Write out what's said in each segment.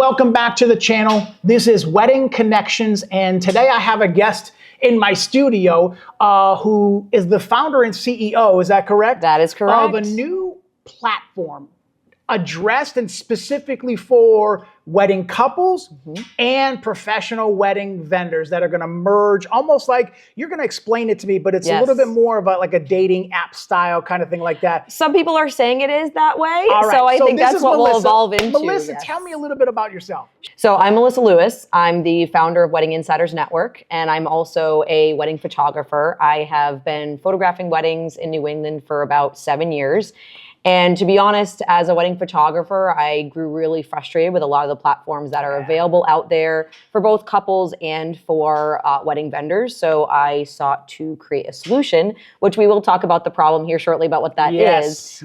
welcome back to the channel. This is Wedding Connections, and today I have a guest in my studio who is the founder and CEO, is that correct? That is correct. Of a new platform addressed and specifically for wedding couples and professional wedding vendors that are going to merge, almost like, you're going to explain it to me, but it's a little bit more of like a dating app style kind of thing like that. Some people are saying it is that way, All right. so I think that's what we'll evolve into. Melissa, tell me a little bit about yourself. So I'm Melissa Lewis. I'm the founder of Wedding Insiders Network, and I'm also a wedding photographer. I have been photographing weddings in New England for about 7 years. And to be honest, as a wedding photographer, I grew really frustrated with a lot of the platforms that are available out there for both couples and for wedding vendors. So I sought to create a solution, which we will talk about the problem here shortly about what that is.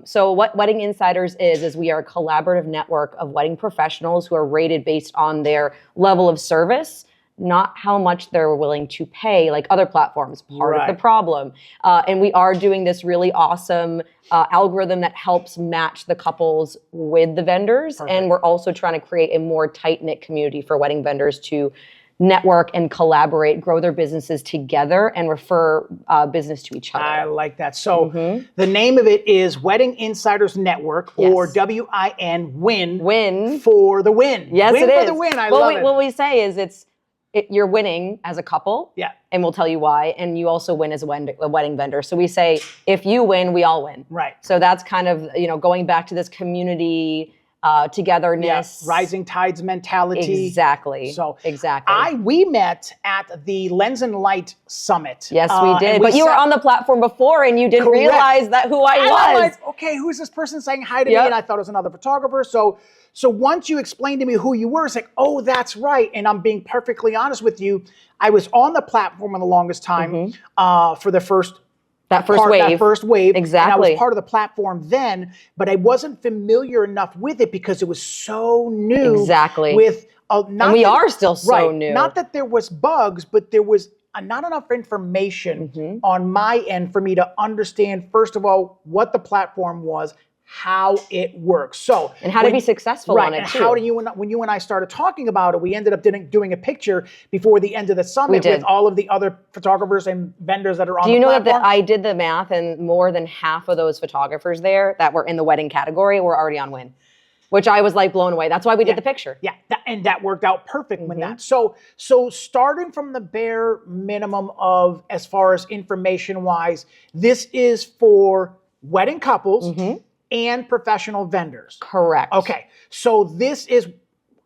So what Wedding Insiders is we are a collaborative network of wedding professionals who are rated based on their level of service, not how much they're willing to pay like other platforms, part of the problem. And we are doing this really awesome algorithm that helps match the couples with the vendors. And we're also trying to create a more tight-knit community for wedding vendors to network and collaborate, grow their businesses together, and refer business to each other. I like that. So the name of it is Wedding Insiders Network, or WIN, win. Win. For the win. Yes, win it is. For the win. I love it. What we say is you're winning as a couple, and we'll tell you why, and you also win as a wedding vendor. So we say, if you win, we all win. Right. So that's kind of, going back to this community togetherness. Rising tides mentality. Exactly. So exactly. We met at the Lens and Light Summit. Yes, we did. But you were on the platform before and you didn't realize that who I was. I'm like, okay, who's this person saying hi to me? And I thought it was another photographer. So once you explained to me who you were, it's like, oh, that's right. And I'm being perfectly honest with you. I was on the platform for the longest time for the first wave. Exactly. And I was part of the platform then, but I wasn't familiar enough with it because it was so new. Exactly. And we are still so new. Not that there was bugs, but there was not enough information on my end for me to understand, first of all, what the platform was, how it works. And how to be successful on it and too. How do when you and I started talking about it, we ended up doing a picture before the end of the summit with all of the other photographers and vendors that are on the platform. Do you know that I did the math, and more than half of those photographers there that were in the wedding category were already on Win, which I was like blown away. That's why we did the picture. Yeah, and that worked out perfect with that. So starting from the bare minimum of, as far as information wise, this is for wedding couples and professional vendors. Correct. Okay, so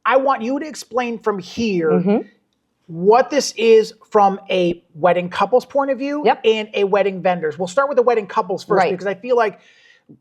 I want you to explain from here what this is from a wedding couple's point of view and a wedding vendor's. We'll start with the wedding couples first because I feel like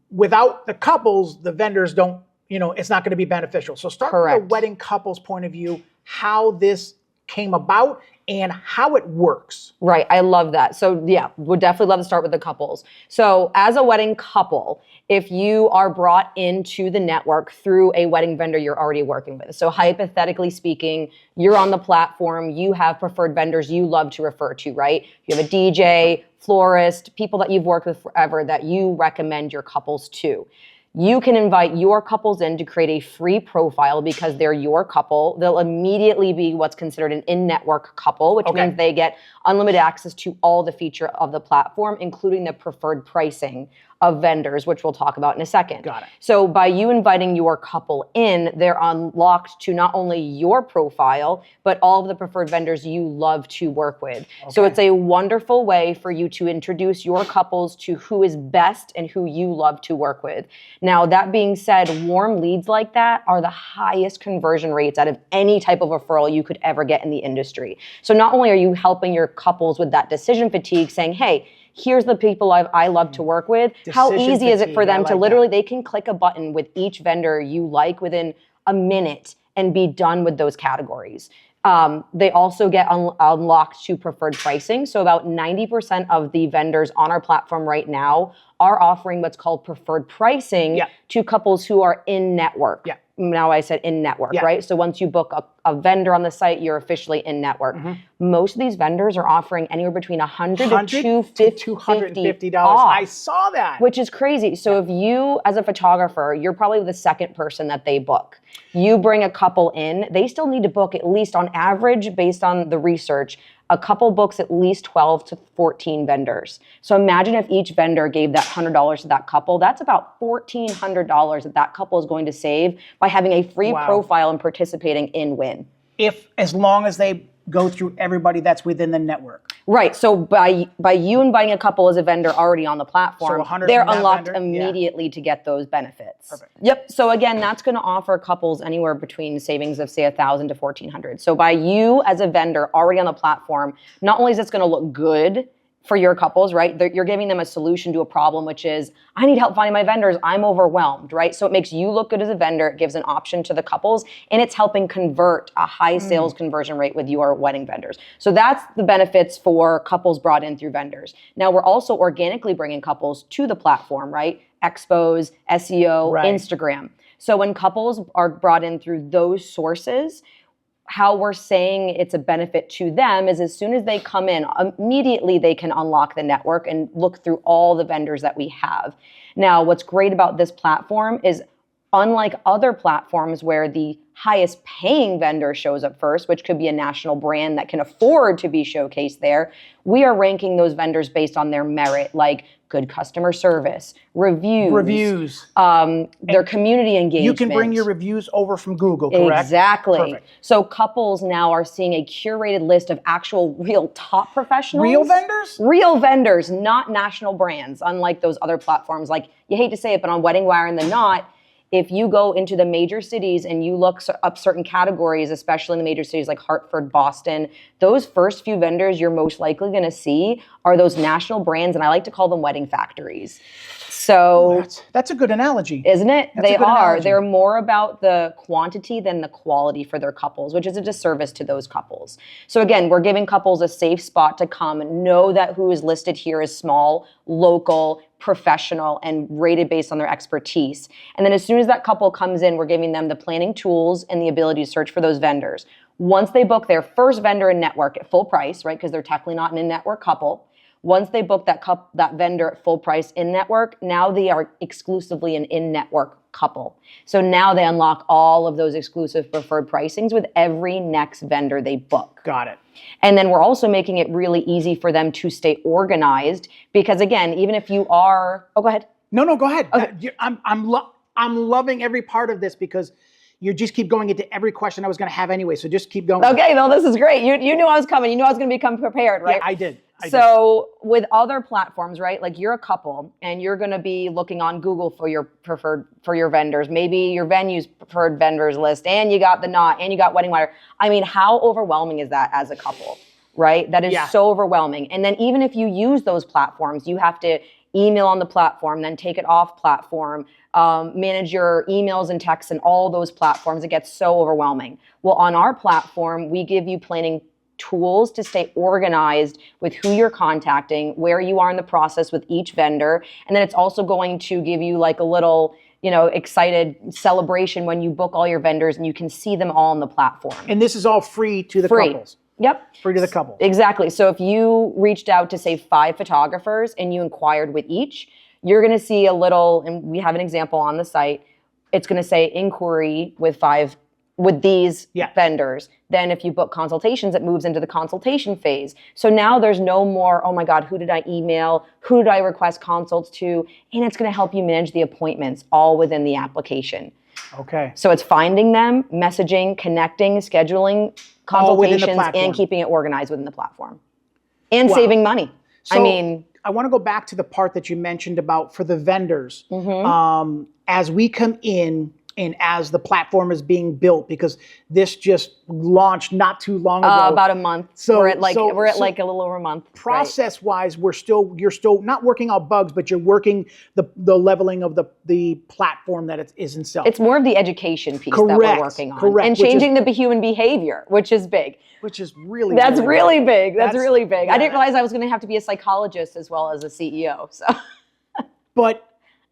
without the couples, the vendors don't, it's not going to be beneficial. So start with the wedding couple's point of view, how this came about and how it works. Right, I love that. So yeah, would definitely love to start with the couples. So as a wedding couple, if you are brought into the network through a wedding vendor you're already working with. So hypothetically speaking, you're on the platform, you have preferred vendors you love to refer to, right? You have a DJ, florist, people that you've worked with forever that you recommend your couples to. You can invite your couples in to create a free profile because they're your couple. They'll immediately be what's considered an in-network couple, which means they get unlimited access to all the feature of the platform, including the preferred pricing of vendors, which we'll talk about in a second. Got it. So by you inviting your couple in, they're unlocked to not only your profile, but all of the preferred vendors you love to work with. So it's a wonderful way for you to introduce your couples to who is best and who you love to work with. Now, that being said, warm leads like that are the highest conversion rates out of any type of referral you could ever get in the industry. So not only are you helping your couples with that decision fatigue, saying, hey, here's the people I love to work with. How easy is it for them to literally, they can click a button with each vendor you like within a minute and be done with those categories. They also get unlocked to preferred pricing. So about 90% of the vendors on our platform right now are offering what's called preferred pricing to couples who are in network. now I said in network, right? So once you book a vendor on the site, you're officially in network. Most of these vendors are offering anywhere between $100 to $250 off. off. I saw that. Which is crazy. So if you, as a photographer, you're probably the second person that they book. You bring a couple in, they still need to book at least on average, based on the research, a couple books at least 12 to 14 vendors. So imagine if each vendor gave that $100 to that couple. That's about $1,400 that that couple is going to save by having a free profile and participating in Win. As long as they go through everybody that's within the network. Right. So by you inviting a couple as a vendor already on the platform, they're unlocked immediately to get those benefits. Perfect. Yep. So again, that's going to offer couples anywhere between savings of say $1,000 to $1,400. So by you as a vendor already on the platform, not only is this going to look good for your couples, right? You're giving them a solution to a problem, which is, I need help finding my vendors. I'm overwhelmed, right? So it makes you look good as a vendor. It gives an option to the couples, and it's helping convert a high sales conversion rate with your wedding vendors. So that's the benefits for couples brought in through vendors. Now we're also organically bringing couples to the platform, right? Expos, SEO, Instagram. So when couples are brought in through those sources, how we're saying it's a benefit to them is as soon as they come in, immediately they can unlock the network and look through all the vendors that we have. Now, what's great about this platform is, unlike other platforms where the highest paying vendor shows up first, which could be a national brand that can afford to be showcased there, we are ranking those vendors based on their merit, like good customer service, reviews, their community engagement. You can bring your reviews over from Google, correct? Exactly. Perfect. So couples now are seeing a curated list of actual real top professionals. Real vendors? Real vendors, not national brands, unlike those other platforms. Like, you hate to say it, but on Wedding Wire and The Knot, if you go into the major cities and you look up certain categories, especially in the major cities like Hartford, Boston, those first few vendors you're most likely going to see are those national brands, and I like to call them wedding factories. So that's a good analogy, isn't it? They are. Analogy. They're more about the quantity than the quality for their couples, which is a disservice to those couples. So again, we're giving couples a safe spot to come and know that who is listed here is small, local, professional, and rated based on their expertise. And then as soon as that couple comes in, we're giving them the planning tools and the ability to search for those vendors. Once they book their first vendor in network at full price, right, because they're technically not an in-network couple, once they book that vendor at full price in network, now they are exclusively an in-network couple. So now they unlock all of those exclusive preferred pricings with every next vendor they book. Got it. And then we're also making it really easy for them to stay organized, because again, even if you are, go ahead. No, go ahead. Okay. I'm loving every part of this, because you just keep going into every question I was going to have anyway. So just keep going. Okay, no, this is great. You knew I was coming. You knew I was going to become prepared, right? Yeah, I did. So with other platforms, right? Like, you're a couple and you're going to be looking on Google for your vendors. Maybe your venue's preferred vendors list, and you got The Knot, and you got Wedding Wire. I mean, how overwhelming is that as a couple, right? That is so overwhelming. And then even if you use those platforms, you have to email on the platform, then take it off platform, manage your emails and texts and all those platforms. It gets so overwhelming. Well, on our platform, we give you planning tools to stay organized with who you're contacting, where you are in the process with each vendor. And then it's also going to give you like a little, excited celebration when you book all your vendors and you can see them all on the platform. And this is all free to the couples. Yep. Free to the couple. Exactly. So if you reached out to say 5 photographers and you inquired with each, you're going to see a little, and we have an example on the site, it's going to say inquiry with 5 with these vendors. Then if you book consultations, it moves into the consultation phase. So now there's no more, oh my God, who did I email? Who did I request consults to? And it's going to help you manage the appointments all within the application. Okay. So it's finding them, messaging, connecting, scheduling consultations, and keeping it organized within the platform. And saving money. So I want to go back to the part that you mentioned about for the vendors. As we come in, and as the platform is being built, because this just launched not too long ago. About a month. So we're at like a little over a month. Process-wise, you're still not working out bugs, but you're working the leveling of the platform that it is itself. It's more of the education piece that we're working on. And changing the human behavior, which is big. Which is really That's really big. That's really big. I didn't realize I was going to have to be a psychologist as well as a CEO. So, but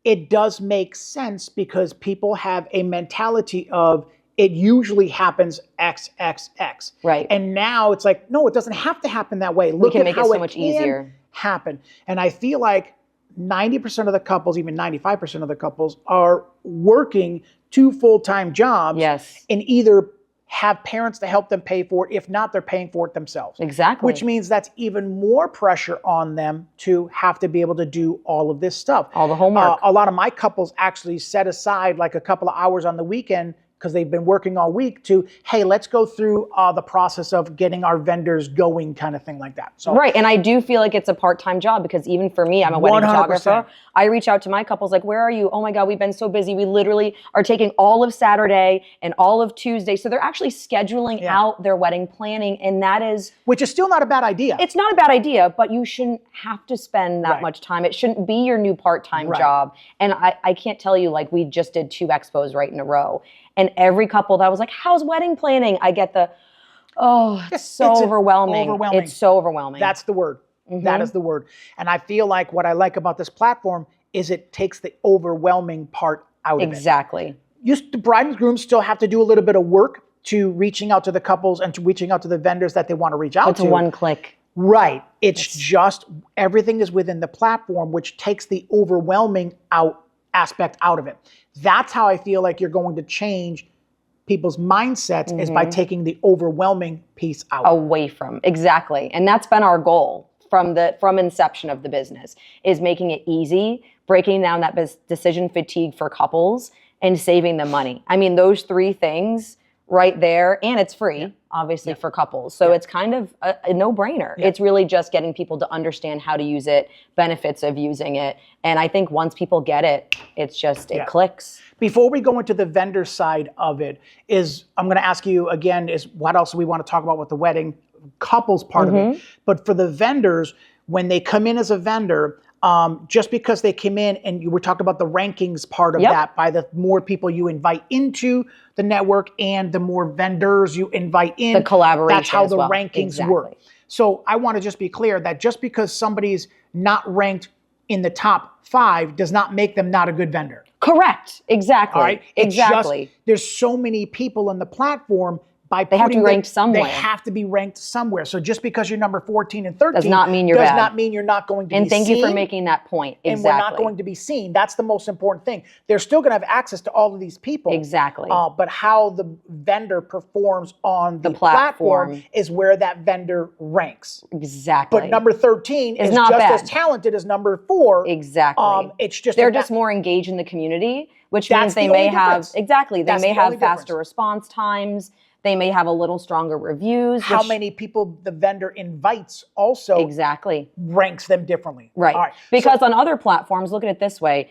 it does make sense because people have a mentality of it usually happens X, X, X. Right. And now it's like, no, it doesn't have to happen that way. We can make it so much easier. Happen. And I feel like 90% of the couples, even 95% of the couples, are working 2 full-time jobs. Yes. And either have parents to help them pay for it. If not, they're paying for it themselves. Exactly. Which means that's even more pressure on them to have to be able to do all of this stuff. All the homework. A lot of my couples actually set aside like a couple of hours on the weekend because they've been working all week to, hey, let's go through the process of getting our vendors going, kind of thing like that. So, right, and I do feel like it's a part-time job because even for me, I'm a wedding 100%. photographer. I reach out to my couples like, where are you? Oh my God, we've been so busy. We literally are taking all of Saturday and all of Tuesday. So they're actually scheduling out their wedding planning, and that is... Which is still not a bad idea. It's not a bad idea, but you shouldn't have to spend that much time. It shouldn't be your new part-time job. And I can't tell you, like, we just did 2 expos right in a row. And every couple that was like, how's wedding planning? I get the, it's so overwhelming. It's so overwhelming. That's the word. That is the word. And I feel like what I like about this platform is it takes the overwhelming part out of it. Exactly. The bride and groom still have to do a little bit of work to reaching out to the couples and to reaching out to the vendors that they want to reach out to. It's one click. Right. It's just, everything is within the platform, which takes the overwhelming aspect out of it. That's how I feel like you're going to change people's mindsets is by taking the overwhelming piece out. Away from, exactly. And that's been our goal from inception of the business, is making it easy, breaking down that decision fatigue for couples and saving them money. I mean, those 3 things right there, and it's free, obviously, for couples. So it's kind of a no-brainer. It's really just getting people to understand how to use it, benefits of using it. And I think once people get it, it's just, it clicks. Before we go into the vendor side of it, I'm going to ask you again, is what else we want to talk about with the wedding couples part of it. But for the vendors, when they come in as a vendor, just because they came in, and you were talking about the rankings part of that, by the more people you invite into the network and the more vendors you invite in, the collaboration, that's how the rankings work. So I want to just be clear that just because somebody's not ranked in the top 5 does not make them not a good vendor. Correct. Exactly. All right? Exactly. There's so many people on the platform. They have to be ranked somewhere. They have to be ranked somewhere. So just because you're number 14 and 13 does not mean you're bad. Does not mean you're not going to be seen. And thank you for making that point. Exactly. And we're not going to be seen. That's the most important thing. They're still going to have access to all of these people. Exactly. But how the vendor performs on the platform is where that vendor ranks. Exactly. But number 13 is not just bad. as talented as number 4. Exactly. It's just they're just more engaged in the community, which means they may have they may have faster response times. They may have a little stronger reviews. How many people the vendor invites also ranks them differently. Right. All right. Because on other platforms, look at it this way.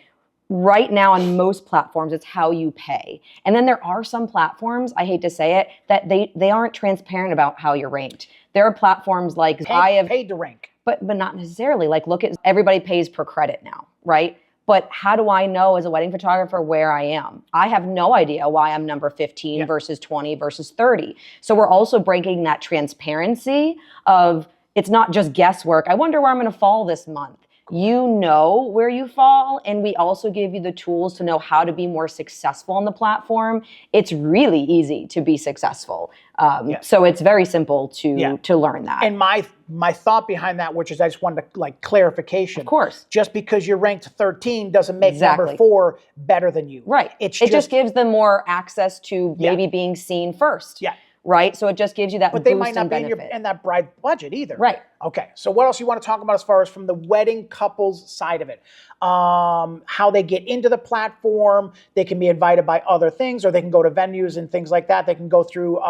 Right now on most platforms, it's how you pay. And then there are some platforms, I hate to say it, that they aren't transparent about how you're ranked. There are platforms like paid to rank. But not necessarily. Like, look at, everybody pays per credit now, right? But how do I know as a wedding photographer where I am? I have no idea why I'm number 15 versus 20 versus 30. So we're also breaking that transparency of, it's not just guesswork. I wonder where I'm going to fall this month. You know where you fall, and we also give you the tools to know how to be more successful on the platform. It's really easy to be successful. So it's very simple to learn that. And my thought behind that, which is I just wanted to, like, clarification. Of course. Just because you're ranked 13 doesn't make number 4 better than you. Right. It just gives them more access to maybe being seen first. Yeah. Right? So it just gives you that boost and benefit. But they might not be in that bride budget either. Right. Okay. So what else you want to talk about as far as from the wedding couples side of it? How they get into the platform. They can be invited by other things, or they can go to venues and things like that. They can go through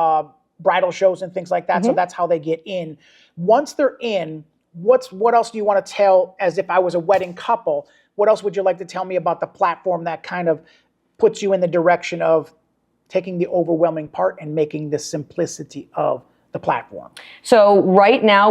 bridal shows and things like that. So that's how they get in. Once they're in, what else do you want to tell, as if I was a wedding couple, what else would you like to tell me about the platform that kind of puts you in the direction of taking the overwhelming part and making the simplicity of the platform? So right now,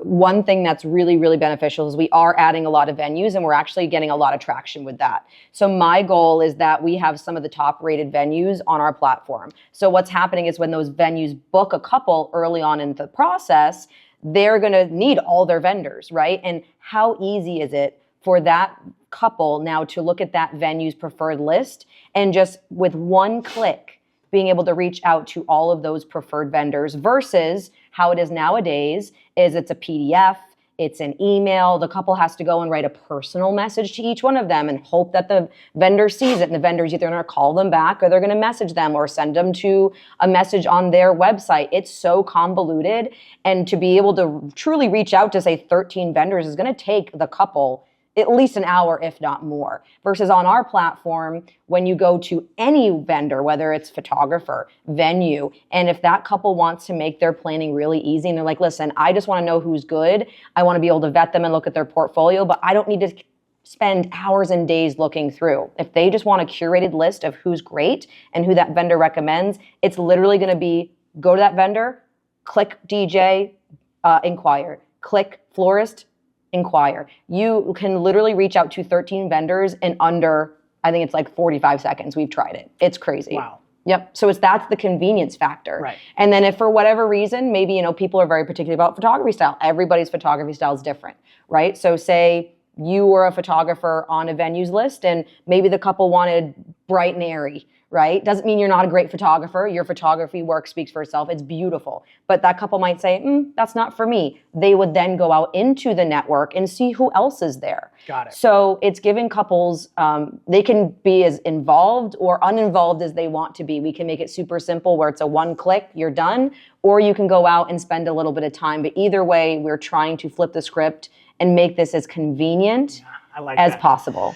one thing that's really, really beneficial is we are adding a lot of venues, and we're actually getting a lot of traction with that. So my goal is that we have some of the top rated venues on our platform. So what's happening is when those venues book a couple early on in the process, they're going to need all their vendors, right? And how easy is it for that couple now to look at that venue's preferred list and just with one click being able to reach out to all of those preferred vendors versus how it is nowadays is it's a PDF, it's an email. The couple has to go and write a personal message to each one of them and hope that the vendor sees it. And the vendor's either going to call them back or they're going to message them or send them to a message on their website. It's so convoluted. And to be able to truly reach out to, say, 13 vendors is going to take the couple at least an hour, if not more. Versus on our platform, when you go to any vendor, whether it's photographer, venue, and if that couple wants to make their planning really easy and they're like, listen, I just want to know who's good. I want to be able to vet them and look at their portfolio, but I don't need to spend hours and days looking through. If they just want a curated list of who's great and who that vendor recommends, it's literally going to be go to that vendor, click DJ, inquire, click florist, inquire. You can literally reach out to 13 vendors in under, I think it's like 45 seconds. We've tried it. It's crazy. Wow. Yep. So that's the convenience factor. Right. And then if for whatever reason, maybe, people are very particular about photography style. Everybody's photography style is different, right? So say you were a photographer on a venue's list and maybe the couple wanted bright and airy, right? Doesn't mean you're not a great photographer. Your photography work speaks for itself. It's beautiful. But that couple might say, that's not for me. They would then go out into the network and see who else is there. Got it. So it's giving couples, they can be as involved or uninvolved as they want to be. We can make it super simple where it's a one click, you're done, or you can go out and spend a little bit of time. But either way, we're trying to flip the script and make this as convenient as possible.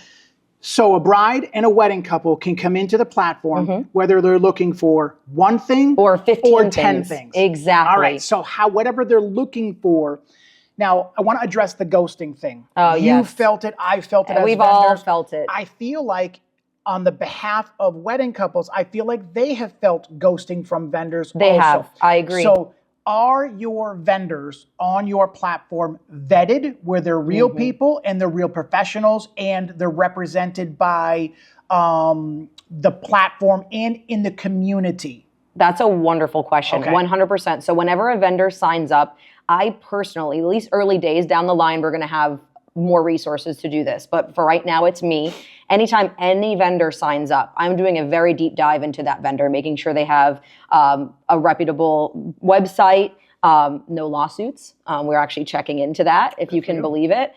So a bride and a wedding couple can come into the platform, whether they're looking for one thing or 15 or 10 things. Exactly. All right. So whatever they're looking for. Now, I want to address the ghosting thing. Oh, you felt it. I felt it as we've vendors. all felt it. I feel like on the behalf of wedding couples, I feel like they have felt ghosting from vendors also. They have. I agree. So are your vendors on your platform vetted where they're real people and they're real professionals and they're represented by the platform and in the community? That's a wonderful question. Okay. 100%. So whenever a vendor signs up, I personally, at least early days down the line, we're going to have more resources to do this. But for right now, it's me. Anytime any vendor signs up, I'm doing a very deep dive into that vendor, making sure they have a reputable website, no lawsuits. We're actually checking into that, if you can believe it.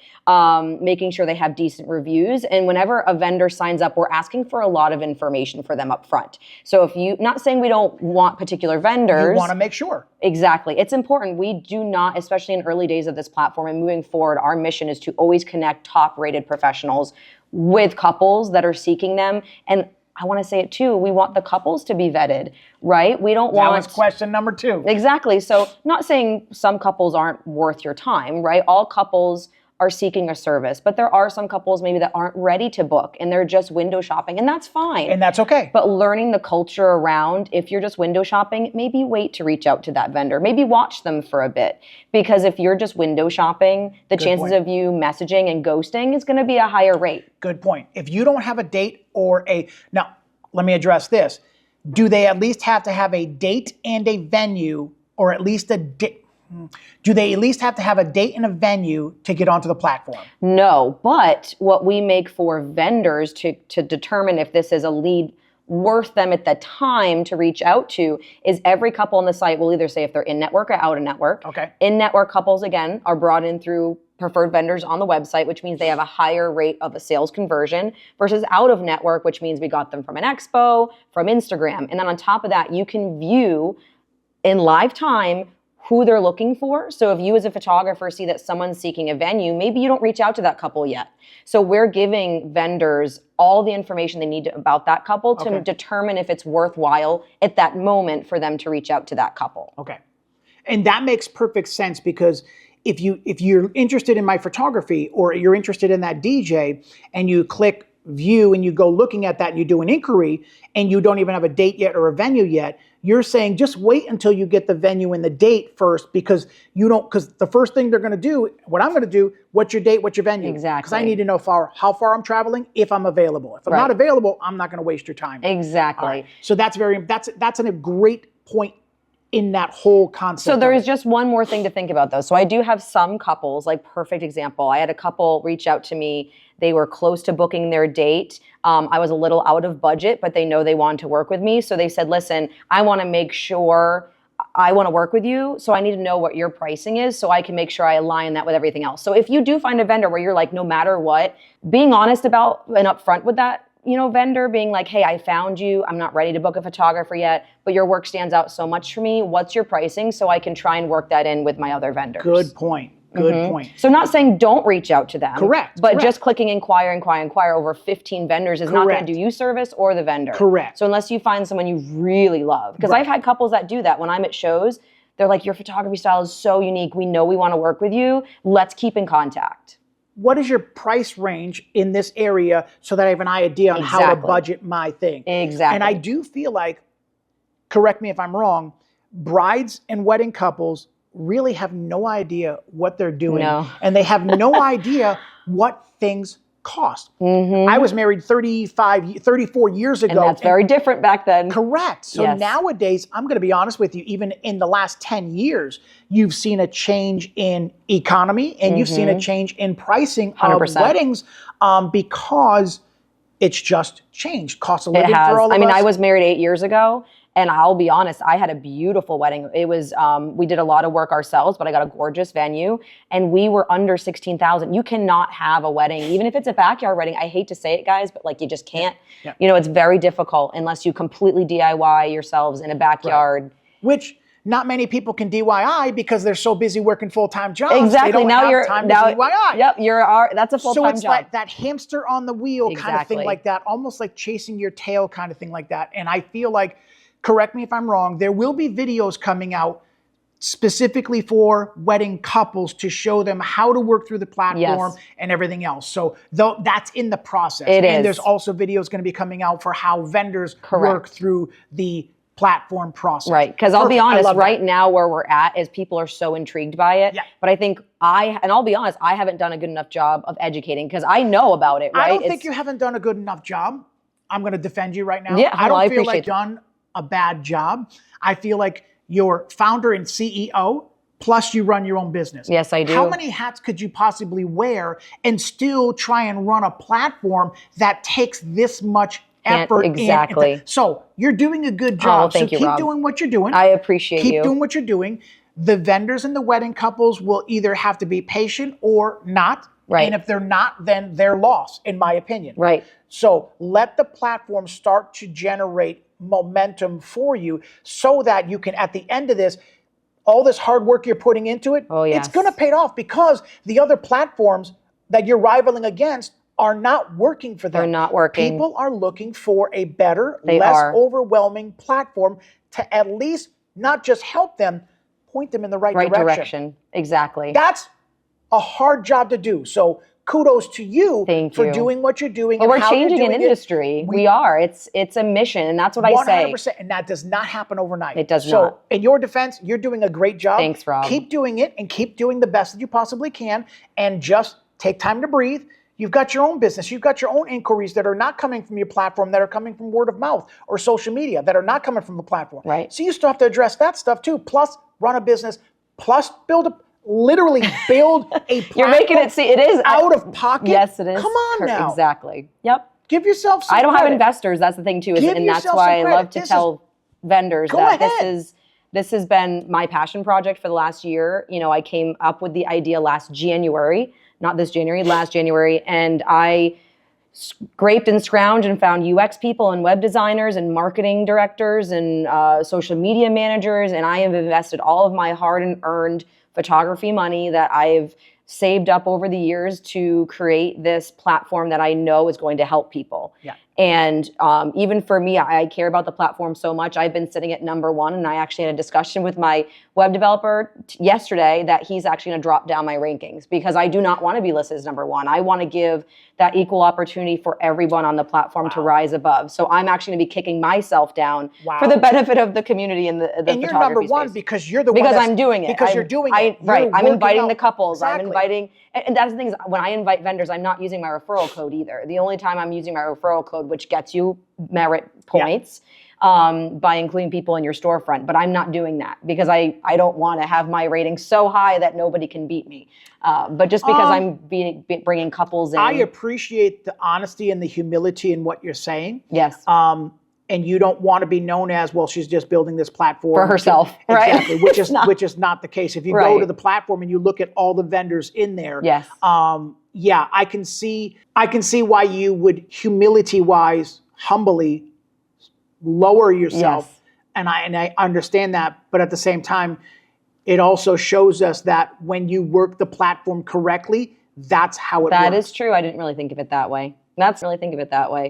Making sure they have decent reviews. And whenever a vendor signs up, we're asking for a lot of information for them up front. So if you, not saying we don't want particular vendors. You want to make sure. Exactly. It's important. We do not, especially in early days of this platform and moving forward, our mission is to always connect top-rated professionals with couples that are seeking them. And I want to say it too, we want the couples to be vetted, right? We don't want... That was question number 2. Exactly. So not saying some couples aren't worth your time, right? All couples are seeking a service, but there are some couples maybe that aren't ready to book and they're just window shopping, and that's fine. And that's okay. But learning the culture around, if you're just window shopping, maybe wait to reach out to that vendor. Maybe watch them for a bit. Because if you're just window shopping, the chances of you messaging and ghosting is going to be a higher rate. Good point. If you don't have a date or now, let me address this. Do they at least have to have a date and a venue, or at least a date? Do they at least have to have a date and a venue to get onto the platform? No, but what we make for vendors to determine if this is a lead worth them at the time to reach out to is every couple on the site will either say if they're in network or out of network. Okay. In network couples, again, are brought in through preferred vendors on the website, which means they have a higher rate of a sales conversion, versus out of network, which means we got them from an expo, from Instagram. And then on top of that, you can view in live time who they're looking for. So if you as a photographer see that someone's seeking a venue, maybe you don't reach out to that couple yet. So we're giving vendors all the information they need about that couple to determine if it's worthwhile at that moment for them to reach out to that couple. Okay. And that makes perfect sense, because if you're interested in my photography or you're interested in that DJ and you click view and you go looking at that and you do an inquiry and you don't even have a date yet or a venue yet, you're saying just wait until you get the venue and the date first, because the first thing they're going to do, what I'm going to do, what's your date, what's your venue? Exactly. Because I need to know how far I'm traveling, if I'm available. If I'm not available, I'm not going to waste your time. Exactly. Right. So that's a great point in that whole concept. So there is just one more thing to think about though. So I do have some couples, like perfect example. I had a couple reach out to me They were close to booking their date. I was a little out of budget, but they know they want to work with me. So they said, listen, I want to make sure I want to work with you. So I need to know what your pricing is so I can make sure I align that with everything else. So if you do find a vendor where you're like, no matter what, being honest about and upfront with that, vendor, being like, hey, I found you. I'm not ready to book a photographer yet, but your work stands out so much for me. What's your pricing? So I can try and work that in with my other vendors. Good point. Good point. So not saying don't reach out to them. Correct. But just clicking inquire over 15 vendors is not going to do you service or the vendor. Correct. So unless you find someone you really love, because I've had couples that do that. When I'm at shows, they're like, your photography style is so unique. We know we want to work with you. Let's keep in contact. What is your price range in this area so that I have an idea on how to budget my thing? Exactly. And I do feel like, correct me if I'm wrong, brides and wedding couples really have no idea what they're doing. No. And they have no idea what things cost. I was married 34 years ago. And that's very different back then. Correct. So nowadays, I'm going to be honest with you, even in the last 10 years, you've seen a change in economy and you've seen a change in pricing 100%. Of weddings because it's just changed. Cost of living for all of us. I was married 8 years ago. And I'll be honest, I had a beautiful wedding. It was, we did a lot of work ourselves, but I got a gorgeous venue and we were under 16,000. You cannot have a wedding, even if it's a backyard wedding. I hate to say it, guys, but like you just can't. Yeah. It's very difficult unless you completely DIY yourselves in a backyard. Right. Which not many people can DIY because they're so busy working full-time jobs. Exactly. They don't have time to DIY. Yep. That's a full-time job. So it's like that hamster on the wheel kind of thing like that, almost like chasing your tail kind of thing like that. And I feel like, correct me if I'm wrong, there will be videos coming out specifically for wedding couples to show them how to work through the platform and everything else. So that's in the process. And there's also videos going to be coming out for how vendors work through the platform process. Right, because I'll be honest, right now where we're at is people are so intrigued by it. Yeah. But I think I'll be honest, I haven't done a good enough job of educating because I know about it, right? I don't think you haven't done a good enough job. I'm going to defend you right now. Yeah, I don't feel like you've done a bad job. I feel like you're founder and CEO, plus you run your own business. Yes, I do. How many hats could you possibly wear and still try and run a platform that takes this much effort? Exactly. So you're doing a good job. Thank you, keep Rob. doing what you're doing. I appreciate you. Keep doing what you're doing. The vendors and the wedding couples will either have to be patient or not. Right. And if they're not, then they're lost, in my opinion. Right. So let the platform start to generate momentum for you so that you can, at the end of this, all this hard work you're putting into it, it's going to pay off because the other platforms that you're rivaling against are not working for them. They're not working. People are looking for a better, less overwhelming platform to at least not just help them, point them in the right direction. Exactly. That's a hard job to do. So kudos to you for doing what you're doing. But we're changing an industry. We are. It's a mission, and that's what I say. 100%, and that does not happen overnight. It does not. So in your defense, you're doing a great job. Thanks, Rob. Keep doing it and keep doing the best that you possibly can, and just take time to breathe. You've got your own business. You've got your own inquiries that are not coming from your platform, that are coming from word of mouth or social media, that are not coming from the platform. Right. So you still have to address that stuff too, plus run a business, plus literally build a platform. You're making it it is out of pocket. Yes, it is. Come on now. Exactly. Yep. Give yourself some I don't credit. have investors. That's the thing too. And that's why I love to tell vendors that this has been my passion project for the last year. I came up with the idea last January, not this January, last January, and I scraped and scrounged and found UX people and web designers and marketing directors and social media managers, and I have invested all of my hard and earned photography money that I've saved up over the years to create this platform that I know is going to help people. Yeah. And even for me, I care about the platform so much. I've been sitting at #1, and I actually had a discussion with my web developer yesterday that he's actually going to drop down my rankings because I do not want to be listed as #1. I want to give that equal opportunity for everyone on the platform to rise above. So I'm actually going to be kicking myself down for the benefit of the community and the and you're #1 space. because you're the because one I'm doing it. Because you're doing it. Right. I'm inviting the couples. Exactly. I'm inviting, and that's the thing is when I invite vendors, I'm not using my referral code either. The only time I'm using my referral code which gets you merit points. By including people in your storefront. But I'm not doing that because I don't want to have my rating so high that nobody can beat me. But just because I'm bringing couples in. I appreciate the honesty and the humility in what you're saying. Yes. And you don't want to be known as, well, she's just building this platform. For herself, right? Exactly, which is not the case. If you go to the platform and you look at all the vendors in there, yes. Yeah, I can see why you would humility-wise, humbly lower yourself, yes. and I understand that, but at the same time, it also shows us that when you work the platform correctly, that's how it works. That is true. I didn't really think of it that way.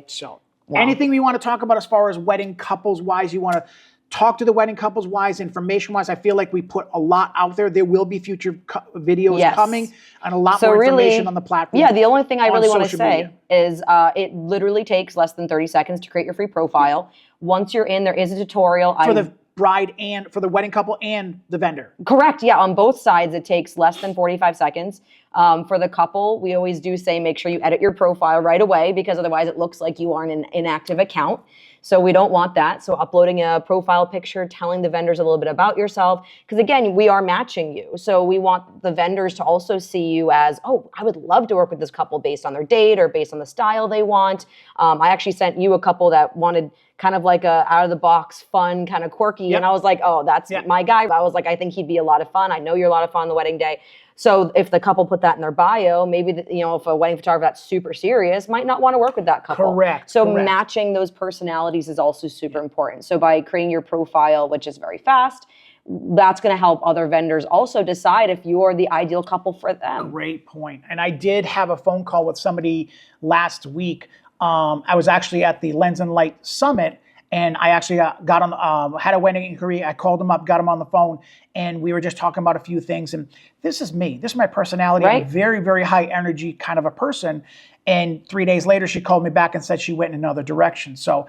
So, anything we want to talk about as far as wedding couples wise, you want to talk to the wedding couples wise, information wise? I feel like we put a lot out there. There will be future videos yes. coming and a lot more information on the platform. Yeah, the only thing I really want to say is it literally takes less than 30 seconds to create your free profile. Yeah. Once you're in, there is a tutorial. For the bride and for the wedding couple and the vendor. Correct, yeah, on both sides it takes less than 45 seconds. For the couple, we always do say make sure you edit your profile right away because otherwise it looks like you are an inactive account. So we don't want that. So uploading a profile picture, telling the vendors a little bit about yourself, because again, we are matching you. So we want the vendors to also see you as, oh, I would love to work with this couple based on their date or based on the style they want. I actually sent you a couple that wanted kind of like a out of the box, fun, kind of quirky. Yep. And I was like, oh, that's yep. my guy. I was like, I think he'd be a lot of fun. I know you're a lot of fun on the wedding day. So if the couple put that in their bio, maybe if a wedding photographer that's super serious might not want to work with that couple. Correct. So matching those personalities is also super important. So by creating your profile, which is very fast, that's going to help other vendors also decide if you're the ideal couple for them. Great point. And I did have a phone call with somebody last week. I was actually at the Lens and Light Summit. And I actually got on, had a wedding inquiry. I called him up, got him on the phone, and we were just talking about a few things. And this is me. This is my personality. Right. I'm a very, very high energy kind of a person. And 3 days later, she called me back and said she went in another direction. So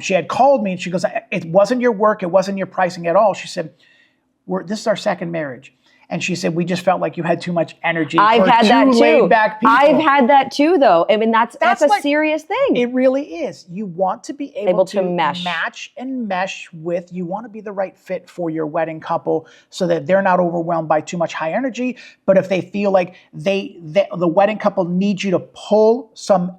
she had called me and she goes, it wasn't your work. It wasn't your pricing at all. She said, this is our second marriage. And she said, we just felt like you had too much energy. I've had that too. Laid-back people. I've had that too, though. I mean, that's a serious thing. It really is. You want to be able to match and mesh with, you want to be the right fit for your wedding couple so that they're not overwhelmed by too much high energy. But if they feel like the wedding couple needs you to pull some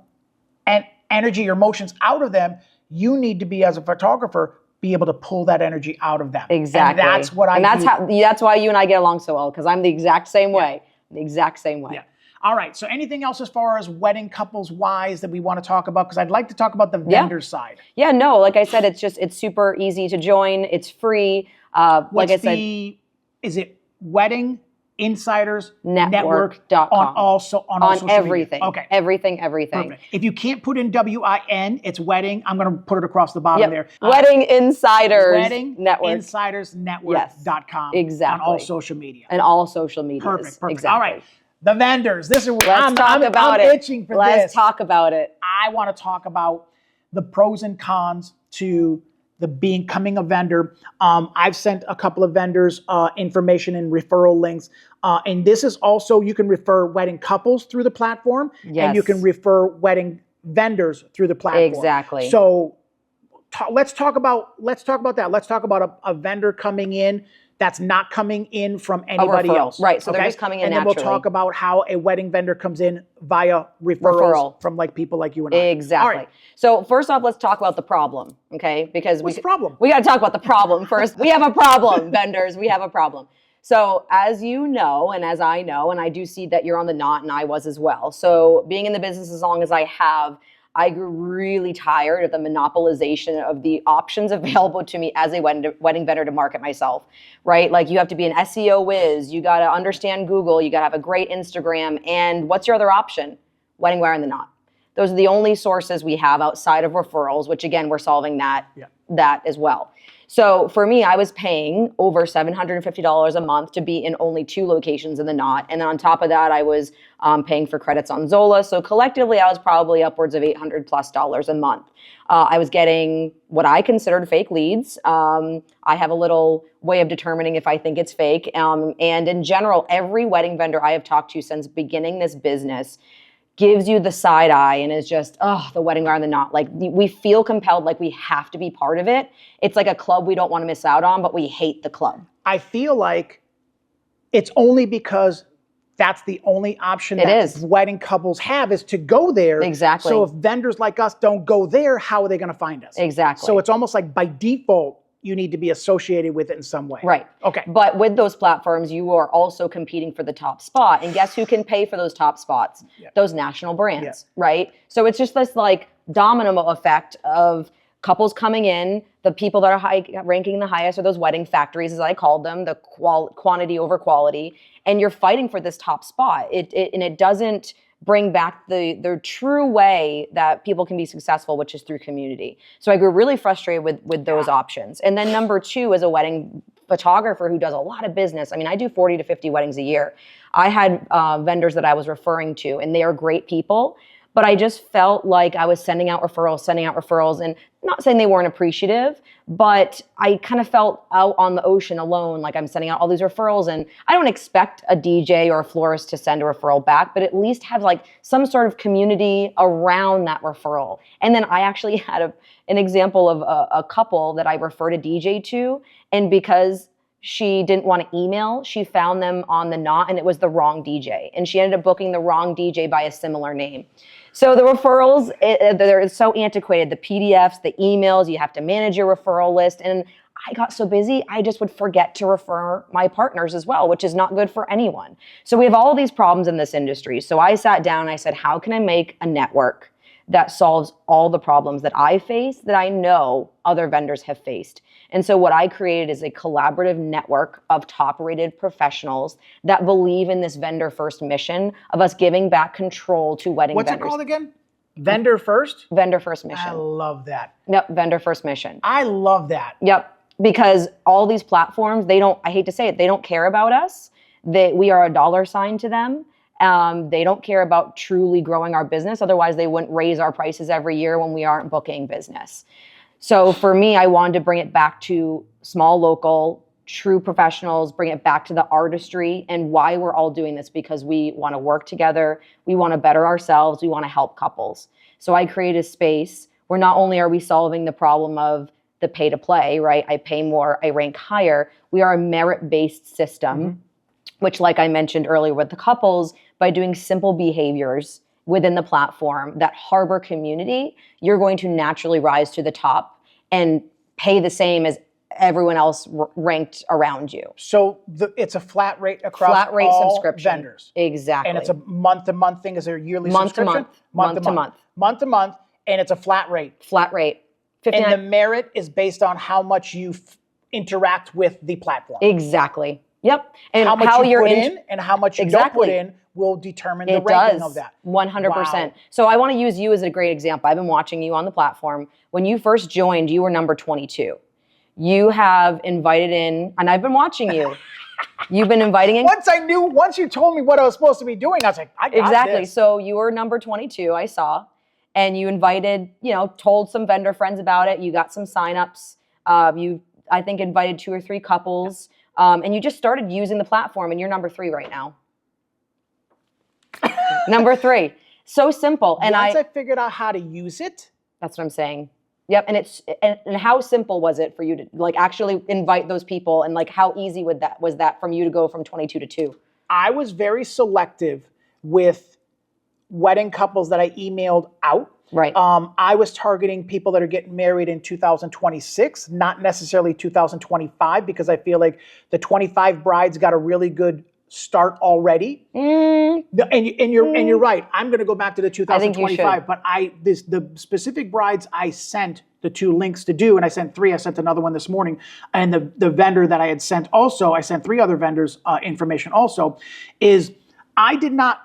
energy or emotions out of them, you need to be, as a photographer, be able to pull that energy out of them. Exactly. And that's what that's why you and I get along so well, because I'm the exact same way. The exact same way. Yeah. All right. So anything else as far as wedding couples wise that we want to talk about? Because I'd like to talk about the vendor side. Yeah, no, like I said, it's super easy to join. It's free. Is it Wedding Insiders Network.com. on social everything. Media. Okay. Everything. Perfect. If you can't put in WIN, it's wedding. I'm going to put it across the bottom there. Wedding Insiders Network. WeddingInsidersNetwork.com. Exactly. On all social media. And all social media. Perfect. Exactly. All right. The vendors. This is I'm itching for this. Let's talk about it. I want to talk about the pros and cons to becoming a vendor. I've sent a couple of vendors information and referral links. And this is also, you can refer wedding couples through the platform, and you can refer wedding vendors through the platform. Exactly. So let's talk about that. Let's talk about a vendor coming in that's not coming in from anybody else. Right, so they're just coming in naturally. And then we'll talk about how a wedding vendor comes in via referral from people like you and I. Exactly. All right. So first off, let's talk about the problem, okay? Because what's the problem? We got to talk about the problem first. We have a problem, vendors. We have a problem. So as you know, and as I know, and I do see that you're on the knot, and I was as well. So being in the business as long as I have, I grew really tired of the monopolization of the options available to me as a wedding vendor to market myself, right? Like you have to be an SEO whiz, you got to understand Google, you got to have a great Instagram, and what's your other option? Wedding Wire and the Knot. Those are the only sources we have outside of referrals, which again, we're solving that as well. So for me, I was paying over $750 a month to be in only 2 locations in the Knot. And then on top of that, I was paying for credits on Zola. So collectively, I was probably upwards of $800+ a month. I was getting what I considered fake leads. I have a little way of determining if I think it's fake. And in general, every wedding vendor I have talked to since beginning this business gives you the side eye and is just, oh, the wedding bar and the knot. Like we feel compelled, like we have to be part of it. It's like a club we don't want to miss out on, but we hate the club. I feel like it's only because that's the only option that wedding couples have is to go there. Exactly. So if vendors like us don't go there, how are they going to find us? Exactly. So it's almost like by default, you need to be associated with it in some way. Right. Okay. But with those platforms, you are also competing for the top spot. And guess who can pay for those top spots? Those national brands, right? So it's just this like domino effect of couples coming in, the people that are ranking the highest are those wedding factories, as I called them, the quantity over quality. And you're fighting for this top spot. And it doesn't bring back the true way that people can be successful, which is through community. So I grew really frustrated with those options. And then number two, as a wedding photographer who does a lot of business, I mean, I do 40 to 50 weddings a year. I had vendors that I was referring to, and they are great people, but I just felt like I was sending out referrals, and not saying they weren't appreciative, but I kind of felt out on the ocean alone, like I'm sending out all these referrals, and I don't expect a DJ or a florist to send a referral back, but at least have like some sort of community around that referral. And then I actually had an example of a couple that I referred a DJ to, and because she didn't want to email, she found them on the Knot, and it was the wrong DJ. And she ended up booking the wrong DJ by a similar name. So the referrals, they're so antiquated. The PDFs, the emails, you have to manage your referral list. And I got so busy, I just would forget to refer my partners as well, which is not good for anyone. So we have all these problems in this industry. So I sat down and I said, how can I make a network that solves all the problems that I face that I know other vendors have faced? And so what I created is a collaborative network of top-rated professionals that believe in this vendor-first mission of us giving back control to wedding vendors. What's it called again? Vendor First? Vendor First Mission. I love that. Yep, Vendor First Mission. I love that. Yep, because all these platforms, I hate to say it, they don't care about us. We are a dollar sign to them. They don't care about truly growing our business. Otherwise, they wouldn't raise our prices every year when we aren't booking business. So for me, I wanted to bring it back to small, local, true professionals, bring it back to the artistry, and why we're all doing this, because we want to work together, we want to better ourselves, we want to help couples. So I created a space where not only are we solving the problem of the pay to play, right? I pay more, I rank higher. We are a merit-based system, which, like I mentioned earlier with the couples, by doing simple behaviors within the platform that harbor community, you're going to naturally rise to the top and pay the same as everyone else ranked around you. So it's a flat rate across all subscription vendors. Exactly. And it's a month-to-month thing. Is there a yearly subscription? Month to month. Month-to-month, and it's a flat rate. Flat rate. And the merit is based on how much you interact with the platform. Exactly. Yep. And how much you put in and how much you don't put in will determine the ranking of that. 100%. Wow. So I want to use you as a great example. I've been watching you on the platform. When you first joined, you were number 22. You have invited in, and I've been watching you. You've been inviting in. Once you told me what I was supposed to be doing, I was like, I got this. So you were number 22, I saw, and you invited, told some vendor friends about it. You got some signups. You, I think, invited 2 or 3 couples, and you just started using the platform, and you're number 3 right now. Number 3. So simple. And Once I figured out how to use it. That's what I'm saying. Yep. And how simple was it for you to like actually invite those people, and like how easy was that from you to go from 22 to 2? I was very selective with wedding couples that I emailed out. Right. I was targeting people that are getting married in 2026, not necessarily 2025, because I feel like the 25 brides got a really good start already. And you're right. I'm going to go back to the 2025, but the specific brides I sent the 2 links to do, and I sent 3. I sent another one this morning, and the vendor that I had sent also, I sent 3 other vendors information also, is I did not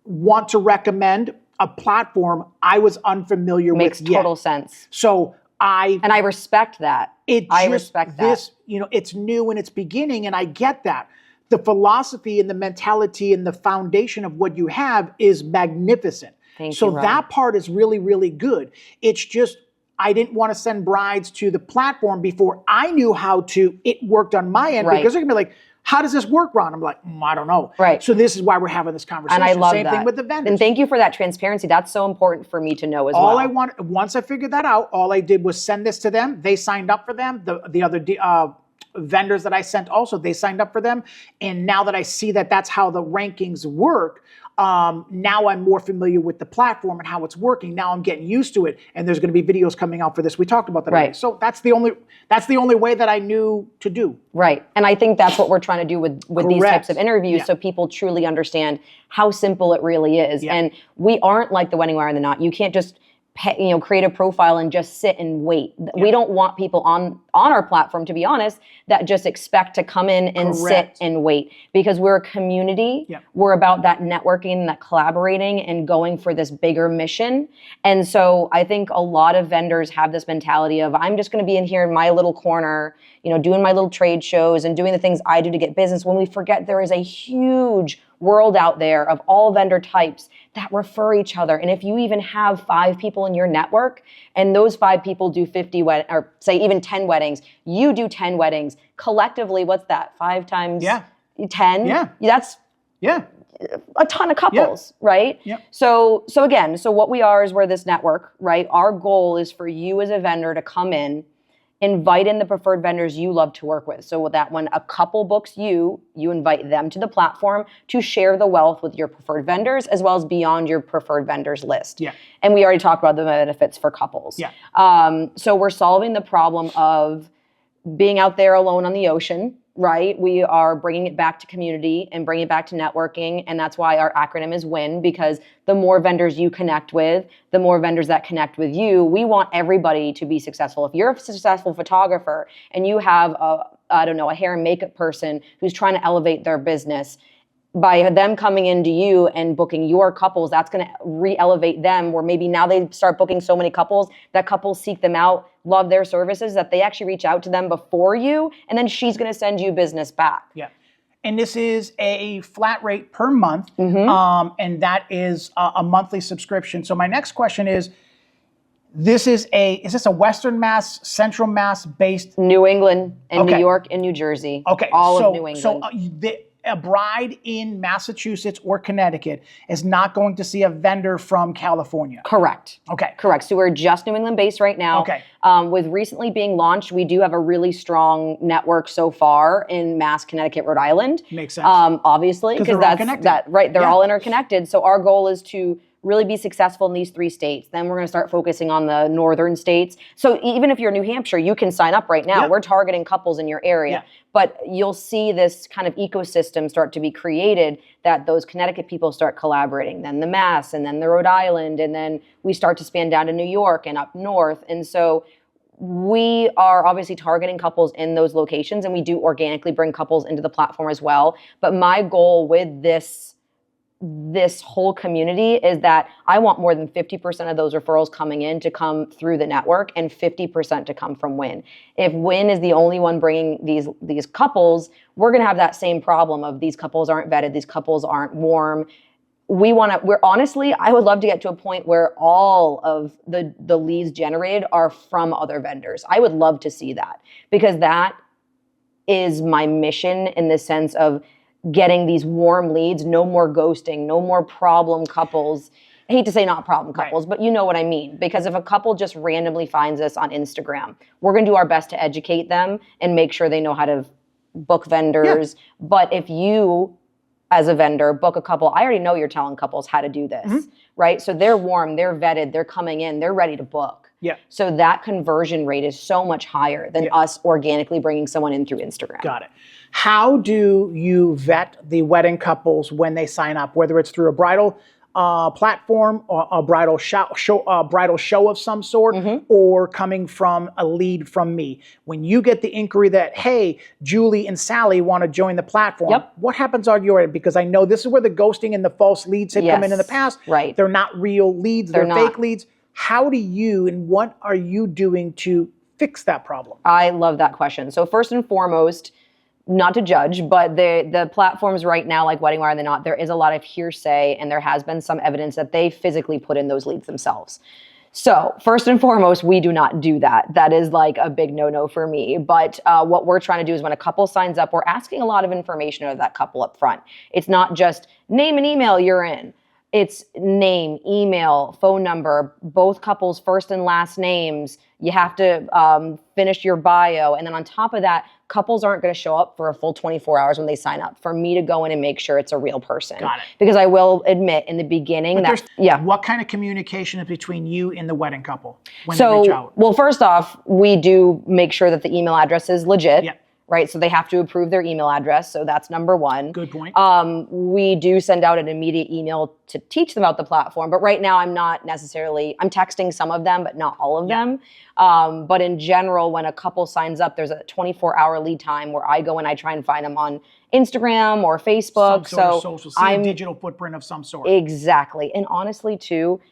want to recommend a platform I was unfamiliar with yet. Makes total sense. So I respect that. I respect that. It's new in its beginning, and I get that. The philosophy and the mentality and the foundation of what you have is magnificent. So that part is really, really good. It's just, I didn't want to send brides to the platform before I knew how it worked on my end, because they're going to be like, How does this work, Ron? I'm like, I don't know. Right. So this is why we're having this conversation. And I love Same that. thing with the vendors. And thank you for that transparency. That's so important for me to know as well. All I want, once I figured that out, all I did was send this to them. They signed up for them. The other vendors that I sent also, they signed up for them. And now that I see that that's how the rankings work, now I'm more familiar with the platform and how it's working. Now I'm getting used to it, and there's going to be videos coming out for this. We talked about that already. So that's the only way that I knew to do. Right, and I think that's what we're trying to do with these types of interviews, so people truly understand how simple it really is. And we aren't like the wedding wire and the knot. You can't just create a profile and just sit and wait. We don't want people on our platform, to be honest, that just expect to come in and sit and wait, because we're a community. We're about that networking, that collaborating, and going for this bigger mission. And so I think a lot of vendors have this mentality of, I'm just going to be in here in my little corner, doing my little trade shows and doing the things I do to get business, when we forget there is a huge world out there of all vendor types that refer each other. And if you even have 5 people in your network, and those 5 people do 50 or say even 10 weddings, you do 10 weddings. Collectively, what's that? 5 times 10? Yeah. That's a ton of couples, right? So again, what we are is we're this network, right? Our goal is for you as a vendor to come in, invite in the preferred vendors you love to work with, so that when a couple books you invite them to the platform to share the wealth with your preferred vendors, as well as beyond your preferred vendors list. And we already talked about the benefits for couples. So we're solving the problem of being out there alone on the ocean, right? We are bringing it back to community and bringing it back to networking. And that's why our acronym is WIN, because the more vendors you connect with, the more vendors that connect with you. We want everybody to be successful. If you're a successful photographer and you have a hair and makeup person who's trying to elevate their business, by them coming into you and booking your couples, that's going to re-elevate them, where maybe now they start booking so many couples that couples seek them out, love their services, that they actually reach out to them before you, and then she's going to send you business back. And this is a flat rate per month, and that is a monthly subscription. So my next question is this a Western Mass, Central Mass based? New England and New York and New Jersey. All of New England. So a bride in Massachusetts or Connecticut is not going to see a vendor from California. Correct. Correct. So we're just New England based right now. With recently being launched, we do have a really strong network so far in Mass, Connecticut, Rhode Island. Makes sense. Obviously, because they're all interconnected. So our goal is to really be successful in these 3 states. Then we're going to start focusing on the northern states. So even if you're New Hampshire, you can sign up right now. We're targeting couples in your area. But you'll see this kind of ecosystem start to be created, that those Connecticut people start collaborating, then the Mass, and then the Rhode Island, and then we start to span down to New York and up north. And so we are obviously targeting couples in those locations, and we do organically bring couples into the platform as well. But my goal with this whole community is that I want more than 50% of those referrals coming in to come through the network, and 50% to come from WIN. If WIN is the only one bringing these couples, we're going to have that same problem of these couples aren't vetted, these couples aren't warm. Honestly, I would love to get to a point where all of the leads generated are from other vendors. I would love to see that, because that is my mission, in the sense of getting these warm leads, no more ghosting, no more problem couples. I hate to say not problem couples, but you know what I mean. Because if a couple just randomly finds us on Instagram, we're going to do our best to educate them and make sure they know how to book vendors. But if you, as a vendor, book a couple, I already know you're telling couples how to do this, right? So they're warm, they're vetted, they're coming in, they're ready to book. So that conversion rate is so much higher than us organically bringing someone in through Instagram. Got it. How do you vet the wedding couples when they sign up, whether it's through a bridal platform or a bridal show of some sort, or coming from a lead from me? When you get the inquiry that, hey, Julie and Sally want to join the platform, what happens on your end? Because I know this is where the ghosting and the false leads have come in the past. They're not real leads, they're fake leads. How do you, and what are you doing to fix that problem? I love that question. So first and foremost, not to judge, but the platforms right now, like Wedding Wire and the Knot, there is a lot of hearsay, and there has been some evidence that they physically put in those leads themselves. So first and foremost, we do not do that. That is like a big no-no for me. But what we're trying to do is when a couple signs up, we're asking a lot of information of that couple up front. It's not just name and email you're in. It's name, email, phone number, both couples' first and last names. You have to finish your bio. And then on top of that, couples aren't going to show up for a full 24 hours when they sign up for me to go in and make sure it's a real person. Got it. Because I will admit in the beginning what kind of communication is between you and the wedding couple when they reach out? Well, first off, we do make sure that the email address is legit. Yeah. Right, so they have to approve their email address, so that's number one. Good point. We do send out an immediate email to teach them about the platform, but right now I'm texting some of them, but not all of them. But in general, when a couple signs up, there's a 24-hour lead time where I go and I try and find them on Instagram or Facebook. Some sort of social, a digital footprint of some sort. Exactly, and honestly too,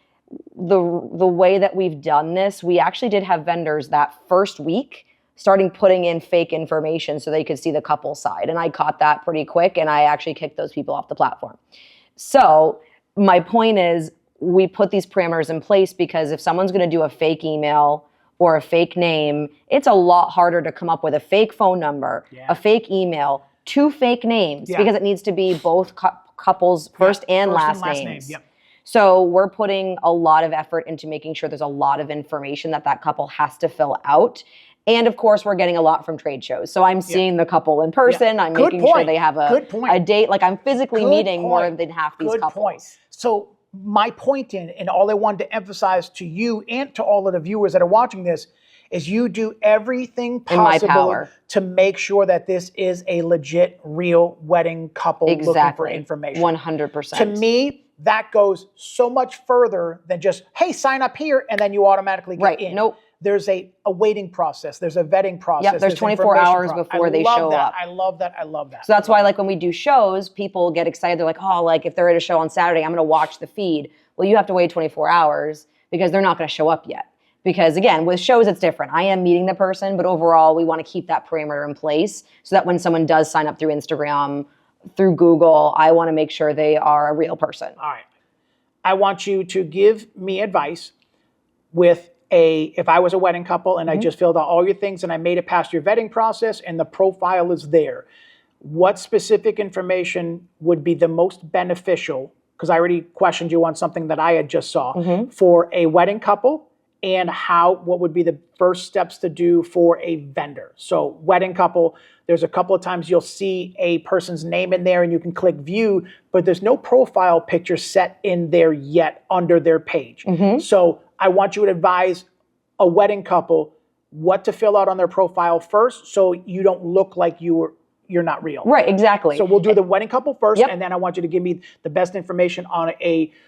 the way that we've done this, we actually did have vendors that first week starting putting in fake information so they could see the couple side. And I caught that pretty quick, and I actually kicked those people off the platform. So my point is, we put these parameters in place because if someone's gonna do a fake email or a fake name, it's a lot harder to come up with a fake phone number, a fake email, 2 fake names, because it needs to be both couples' first and last names. Yep. So we're putting a lot of effort into making sure there's a lot of information that couple has to fill out. And of course, we're getting a lot from trade shows. So I'm seeing the couple in person. I'm making sure they have a date. Like I'm physically meeting more than half these couples. Point. So my point and all I wanted to emphasize to you and to all of the viewers that are watching this is you do everything possible to make sure that this is a legit, real wedding couple looking for information. 100%. To me, that goes so much further than just, hey, sign up here, and then you automatically get in. Nope. There's a waiting process. There's a vetting process. Yep, there's 24 hours before they show up. I love that. I love that. So that's why, like, when we do shows, people get excited. They're like, oh, like, if they're at a show on Saturday, I'm going to watch the feed. Well, you have to wait 24 hours because they're not going to show up yet. Because, again, with shows, it's different. I am meeting the person, but overall, we want to keep that parameter in place so that when someone does sign up through Instagram, through Google, I want to make sure they are a real person. All right. I want you to give me advice with if I was a wedding couple and I just filled out all your things and I made it past your vetting process and the profile is there, what specific information would be the most beneficial? Because I already questioned you on something that I had just saw for a wedding couple, and what would be the first steps to do for a vendor. So wedding couple, there's a couple of times you'll see a person's name in there and you can click view, but there's no profile picture set in there yet under their page. So I want you to advise a wedding couple what to fill out on their profile first so you don't look like you're not real. Right, exactly. So we'll do the wedding couple first, and then I want you to give me the best information on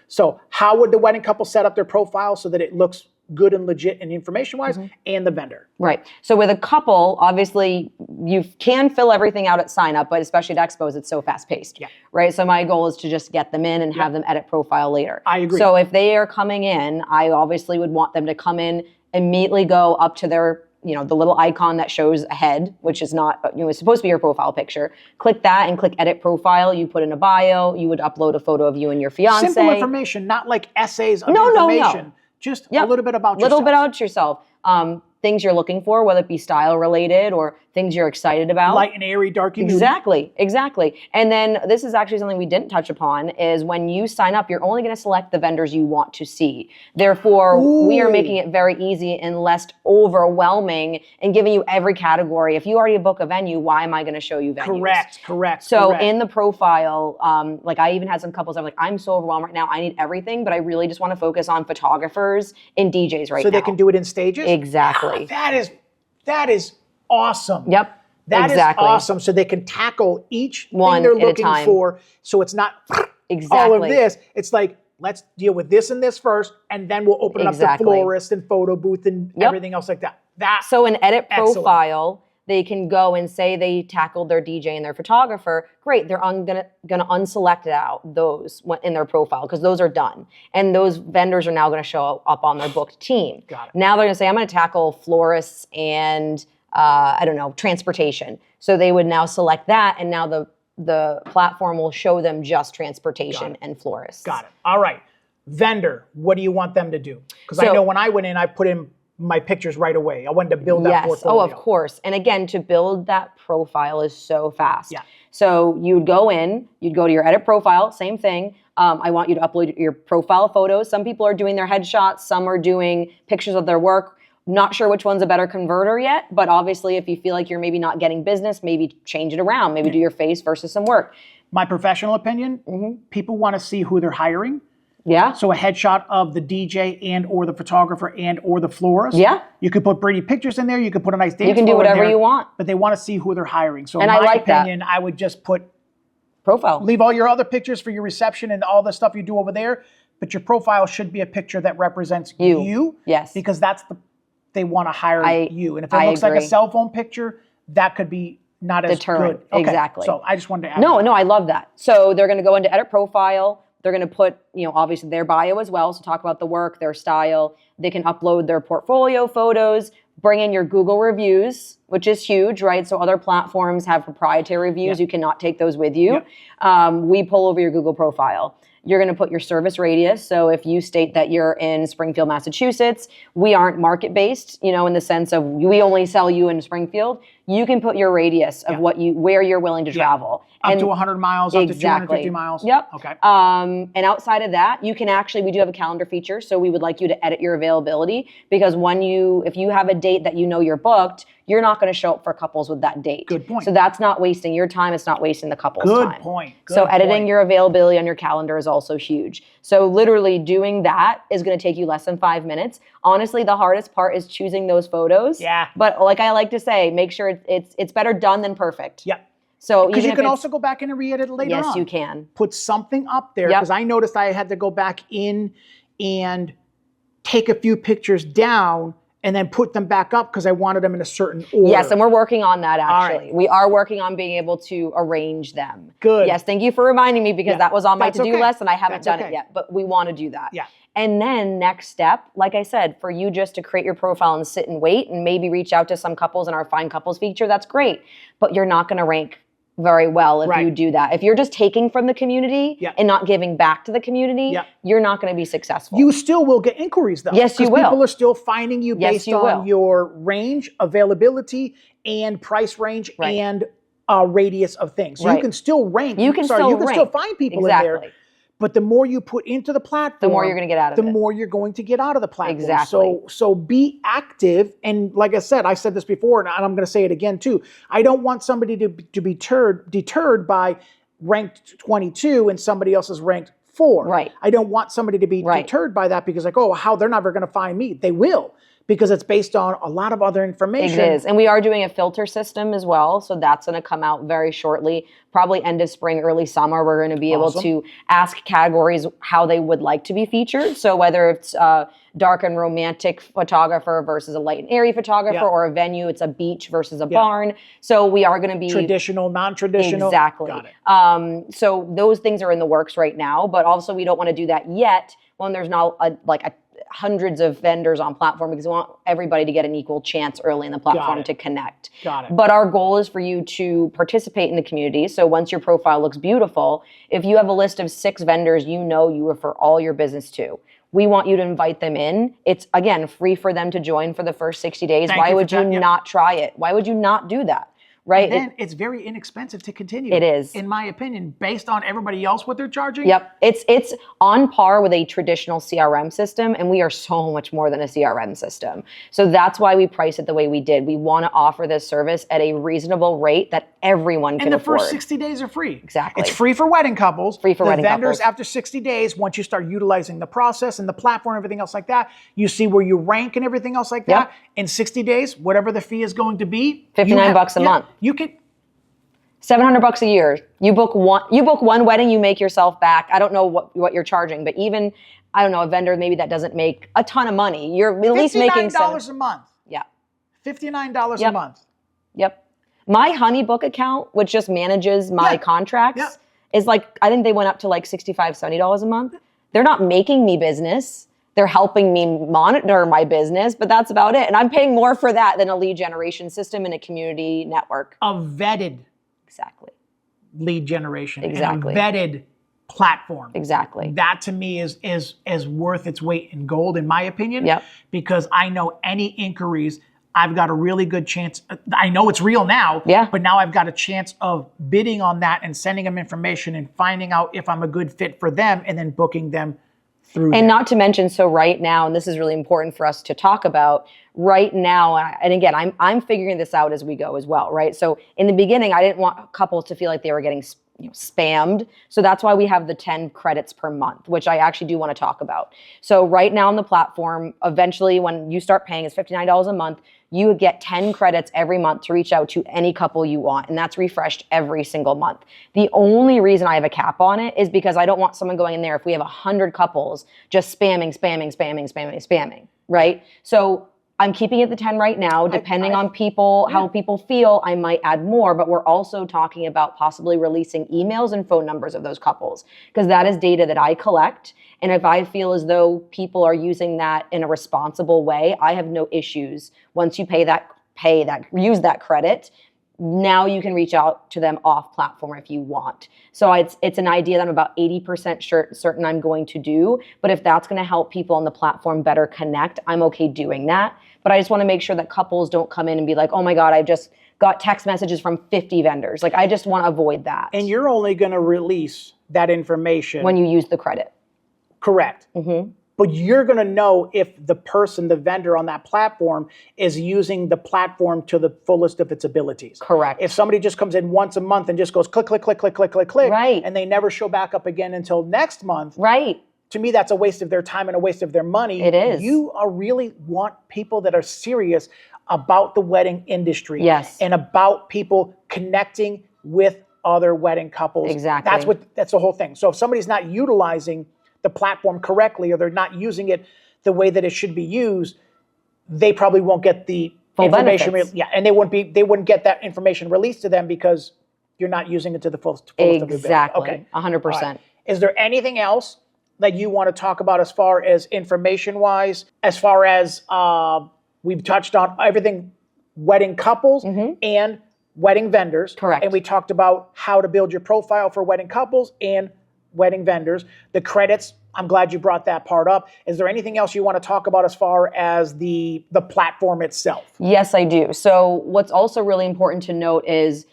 so how would the wedding couple set up their profile so that it looks good and legit and information-wise, and the vendor. Right. So with a couple, obviously, you can fill everything out at sign-up, but especially at expos, it's so fast-paced. Right? So my goal is to just get them in and have them edit profile later. I agree. So if they are coming in, I obviously would want them to come in, immediately go up to their, the little icon that shows a head, which is not, it's supposed to be your profile picture. Click that and click edit profile. You put in a bio. You would upload a photo of you and your fiance. Simple information, not like essays of information. No. Just a little bit about yourself. A little bit about yourself. Things you're looking for, whether it be style related or things you're excited about. Light and airy, dark and moody. Exactly. And then this is actually something we didn't touch upon is when you sign up, you're only going to select the vendors you want to see. Therefore, we are making it very easy and less overwhelming and giving you every category. If you already book a venue, why am I going to show you venues? Correct. So in the profile, like I even had some couples, I'm like, I'm so overwhelmed right now. I need everything, but I really just want to focus on photographers and DJs right now. So they can do it in stages? Exactly. That is awesome. Yep. That is awesome. So they can tackle each thing they're looking for. So it's not all of this. It's like, let's deal with this and this first, and then we'll open it up to florist and photo booth and everything else like that. So an edit profile, they can go and say they tackled their DJ and their photographer. Great, they're gonna unselect out those in their profile because those are done. And those vendors are now gonna show up on their booked team. Got it. Now they're gonna say, I'm gonna tackle florists and transportation. So they would now select that, and now the platform will show them just transportation and florists. Got it. All right. Vendor, what do you want them to do? Because I know when I went in, I put in my pictures right away. I wanted to build that portfolio. Oh, of course. And again, to build that profile is so fast. Yeah. So you'd go in, you'd go to your edit profile, same thing. I want you to upload your profile photos. Some people are doing their headshots, some are doing pictures of their work. Not sure which one's a better converter yet, but obviously if you feel like you're maybe not getting business, maybe change it around, maybe do your face versus some work. My professional opinion, people want to see who they're hiring. Yeah. So a headshot of the DJ and or the photographer and or the florist. Yeah. You could put pretty pictures in there. You could put a nice dance. You can do whatever you want. But they want to see who they're hiring. So and in I my like opinion, that. I would just put profile. Leave all your other pictures for your reception and all the stuff you do over there. But your profile should be a picture that represents you. Yes. Because they want to hire you. And if it looks like a cell phone picture, that could be not as good. Okay. Exactly. So I just wanted to add No, I love that. So they're going to go into edit profile. They're going to put, obviously their bio as well. So talk about the work, their style. They can upload their portfolio photos, bring in your Google reviews, which is huge, right? So other platforms have proprietary reviews. You cannot take those with you. We pull over your Google profile. You're going to put your service radius. So if you state that you're in Springfield, Massachusetts, we aren't market-based, in the sense of we only sell you in Springfield. You can put your radius of where you're willing to travel. Up to 100 miles, up to 250 miles. Yep. Okay. And outside of that, you can we do have a calendar feature. So we would like you to edit your availability because if you have a date that you're booked, you're not going to show up for couples with that date. Good point. So that's not wasting your time. It's not wasting the couple's time. Good point. So editing your availability on your calendar is also huge. So literally doing that is going to take you less than 5 minutes. Honestly, the hardest part is choosing those photos. Yeah. But like I like to say, make sure it's better done than perfect. Yep. So because you can also go back in and re-edit it later on. Yes, you can. Put something up there because I noticed I had to go back in and take a few pictures down and then put them back up because I wanted them in a certain order. Yes, and we're working on that actually. Right. We are working on being able to arrange them. Good. Yes, thank you for reminding me because that was on my to-do list and I haven't done it yet, but we want to do that. Yeah. And then next step, like I said, for you just to create your profile and sit and wait and maybe reach out to some couples in our Find Couples feature, that's great. But you're not going to rank very well if you do that. If you're just taking from the community and not giving back to the community, you're not going to be successful. You still will get inquiries though. Yes, you will. People are still finding you based on your range, availability, and price range and radius of things. So you can still rank. You can still find people in there. But the more you put into the platform, the more you're going to get out of it. The more you're going to get out of the platform. Exactly. So be active. And like I said this before, and I'm going to say it again too. I don't want somebody to be deterred by ranked 22 and somebody else is ranked 4. Right. I don't want somebody to be deterred by that because they're never going to find me. They will. Because it's based on a lot of other information. It is. And we are doing a filter system as well. So that's going to come out very shortly, probably end of spring, early summer. We're going to be able to ask categories how they would like to be featured. So whether it's a dark and romantic photographer versus a light and airy photographer or a venue, it's a beach versus a barn. So we are going to be traditional, non-traditional. Exactly. Got it. So those things are in the works right now, but also we don't want to do that yet when there's not hundreds of vendors on platform because we want everybody to get an equal chance early in the platform to connect. Got it. But our goal is for you to participate in the community. So once your profile looks beautiful, if you have a list of 6 vendors you refer all your business to, we want you to invite them in. It's, again, free for them to join for the first 60 days. Why would you not try it? Why would you not do that? Right. And then it's very inexpensive to continue. It is. In my opinion, based on everybody else, what they're charging. Yep. It's on par with a traditional CRM system, and we are so much more than a CRM system. So that's why we price it the way we did. We want to offer this service at a reasonable rate that everyone can afford. And the first 60 days are free. Exactly. It's free for wedding couples. Free for wedding vendors couples. After 60 days, once you start utilizing the process and the platform, everything else like that, you see where you rank and everything else like that. In 60 days, whatever the fee is going to be, $59 a month. You can. $700 a year. You book one wedding, you make yourself back. I don't know what you're charging, but even, I don't know, a vendor maybe that doesn't make a ton of money, you're at least making $59 a month. Yeah. $59 a month. Yep. My Honeybook account, which just manages my contracts, is I think they went up to $65, $70 a month. They're not making me business. They're helping me monitor my business, but that's about it. And I'm paying more for that than a lead generation system and a community network. A vetted Exactly. lead generation. Exactly. And a vetted platform. Exactly. That to me is worth its weight in gold, in my opinion. Yep. Because I know any inquiries, I've got a really good chance. I know it's real now, but now I've got a chance of bidding on that and sending them information and finding out if I'm a good fit for them and then booking them through. And not to mention, so right now, and this is really important for us to talk about, right now, and again, I'm figuring this out as we go as well, right? So in the beginning, I didn't want couples to feel like they were getting spammed. So that's why we have the 10 credits per month, which I actually do want to talk about. So right now on the platform, eventually when you start paying, it's $59 a month, you would get 10 credits every month to reach out to any couple you want. And that's refreshed every single month. The only reason I have a cap on it is because I don't want someone going in there if we have 100 couples just spamming, right? So I'm keeping it the 10 right now. Depending on people, how people feel, I might add more, but we're also talking about possibly releasing emails and phone numbers of those couples, because that is data that I collect. And if I feel as though people are using that in a responsible way, I have no issues. Once you use that credit, now you can reach out to them off platform if you want. So it's an idea that I'm about 80% certain I'm going to do. But if that's going to help people on the platform better connect, I'm okay doing that. But I just want to make sure that couples don't come in and be like, oh my God, I just got text messages from 50 vendors. Like, I just want to avoid that. And you're only going to release that information when you use the credit. Correct. But you're going to know if the vendor on that platform is using the platform to the fullest of its abilities. Correct. If somebody just comes in once a month and just goes click, click, click, click, click, click, click, and they never show back up again until next month. Right. To me, that's a waste of their time and a waste of their money. It is. You really want people that are serious about the wedding industry. Yes. And about people connecting with other wedding couples. Exactly. That's the whole thing. So if somebody's not utilizing the platform correctly, or they're not using it the way that it should be used, they probably won't get the full information. Benefits. And they wouldn't get that information released to them because you're not using it to the fullest of the ability. Exactly. Okay. 100%. Right. Is there anything else that you want to talk about as far as information-wise? As far as we've touched on everything, wedding couples and wedding vendors. Correct. And we talked about how to build your profile for wedding couples and wedding vendors. The credits, I'm glad you brought that part up. Is there anything else you want to talk about as far as the platform itself? Yes, I do. So what's also really important to note is,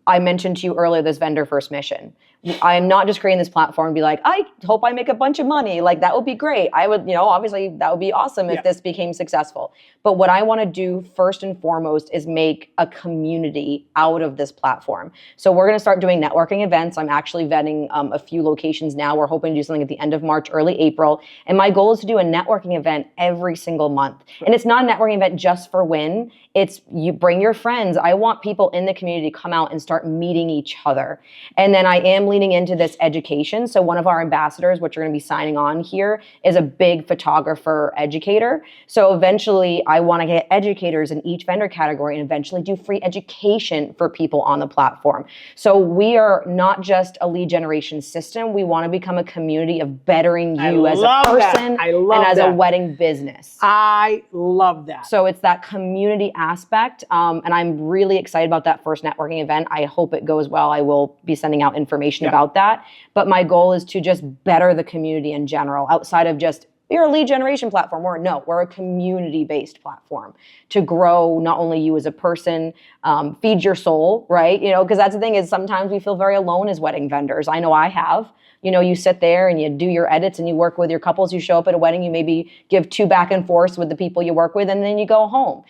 I mentioned to you earlier this vendor first mission. I'm not just creating this platform and be like, I hope I make a bunch of money. Like, that would be great. I would, obviously that would be awesome if this became successful. But what I want to do first and foremost is make a community out of this platform. So we're going to start doing networking events. I'm actually vetting a few locations now. We're hoping to do something at the end of March, early April. And my goal is to do a networking event every single month. And it's not a networking event just for Win. It's you bring your friends. I want people in the community to come out and start meeting each other. And then I am leaning into this education. So one of our ambassadors, which are going to be signing on here, is a big photographer educator. So eventually I want to get educators in each vendor category and eventually do free education for people on the platform. So we are not just a lead generation system. We want to become a community of bettering you as a person and as a wedding business. I love that. So it's that community aspect. And I'm really excited about that first networking event. I hope it goes well. I will be sending out information about that. But my goal is to just better the community in general, outside of just, you're a lead generation platform. We're a community-based platform to grow not only you as a person, feed your soul, right? Because that's the thing, is sometimes we feel very alone as wedding vendors. I know I have. You sit there and you do your edits and you work with your couples. You show up at a wedding, you maybe give 2 back and forths with the people you work with, and then you go home.